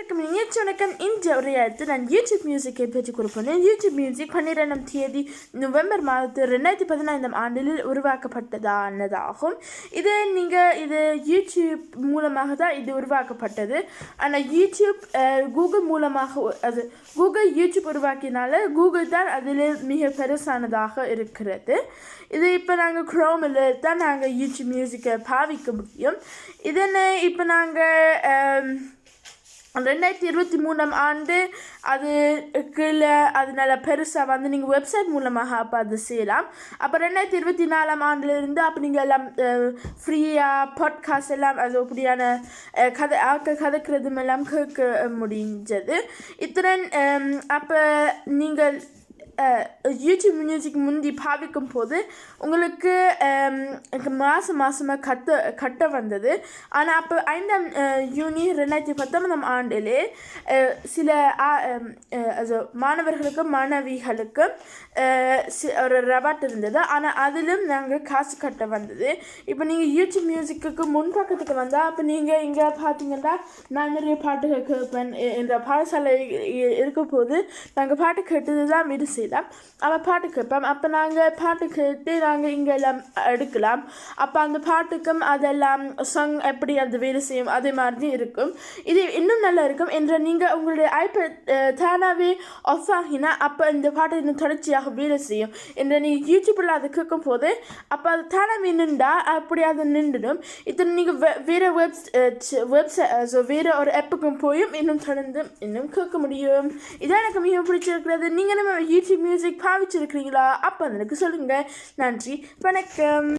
அனைவருக்கும் நிகழ்ச்சி வணக்கம். இந்த உரையாடத்து நான் யூடியூப் மியூசிக்கை பற்றி கொடுப்பேன். யூடியூப் மியூசிக் 12ஆம் தேதி நவம்பர் மாதத்தில் 2015ஆம் ஆண்டில் உருவாக்கப்பட்டதானதாகும். இது யூடியூப் மூலமாக தான் இது உருவாக்கப்பட்டது. ஆனால் யூடியூப் கூகுள் மூலமாக அது கூகுள் யூடியூப் உருவாக்கினால கூகுள் தான் அதில் மிக பெருசானதாக இருக்கிறது. இது இப்போ நாங்கள் குரோமில் தான் நாங்கள் யூடியூப் மியூசிக்கை பாவிக்க முடியும். இதனை இப்போ நாங்கள் 2023ஆம் ஆண்டு அது நல்ல பெருசாக வந்து நீங்கள் வெப்சைட் மூலமாக அப்போ அது செய்யலாம். அப்போ 2024ஆம் ஆண்டுலேருந்து அப்போ நீங்கள் எல்லாம் ஃப்ரீயாக பாட்காஸ்ட் எல்லாம் அது அப்படியான கதைக்கிறதும் எல்லாம் கேட்க முடிஞ்சது. இத்துடன் அப்போ நீங்கள் யூடியூப் மியூசிக் முந்தி பாவிக்கும் போது உங்களுக்கு மாதமாக கட்ட வந்தது. ஆனால் அப்போ 5ஆம் யூனி 2019ஆம் ஆண்டிலே சில மாணவர்களுக்கும் மாணவிகளுக்கும் ஒரு ரபாட் இருந்தது. ஆனால் அதிலும் நாங்கள் காசு கட்ட வந்தது. இப்போ நீங்கள் யூடியூப் மியூசிக்கு முன்பக்கத்துக்கு வந்தால் அப்போ நீங்கள் இங்கே பார்த்தீங்கன்னா நான் நிறைய பாட்டுகள் கேட்பேன். என்ற பாடசாலை இருக்கும் போது நாங்கள் பாட்டு கேட்டது தான் வீடு செய்யலாம். அவள் பாட்டு கேட்போம். அப்போ நாங்கள் பாட்டு கேட்டு நாங்கள் இங்கே எல்லாம் எடுக்கலாம். அப்போ அந்த பாட்டுக்கும் அதெல்லாம் சாங் எப்படி அந்த வேலை செய்யும் அதே மாதிரி இருக்கும். இது இன்னும் நல்லா இருக்கும் என்ற நீங்கள் உங்களுடைய ஐபேட் தானாகவே ஆஃப் ஆகினா அப்போ இந்த பாட்டு இன்னும் தொடர்ச்சியாக வேலை செய்யும் என்ற நீங்கள் யூடியூப்பில் அதை கேட்கும் போது அப்போ அது தானாகவே நின்றா அப்படி அது நின்றுடும். இத்தனை நீங்கள் வேறு வெப்சைட் வேறு ஒரு ஆப்புக்கும் போயும் இன்னும் தொடர்ந்து இன்னும் கேட்க முடியும். இதான் எனக்கு மிக பிடிச்சிருக்கிறது. நீங்கள் நம்ம யூடியூப் மியூசிக் பாவிச்சிருக்கிறீங்களா? அப்போ எனக்கு சொல்லுங்கள். நன்றி, வணக்கம்.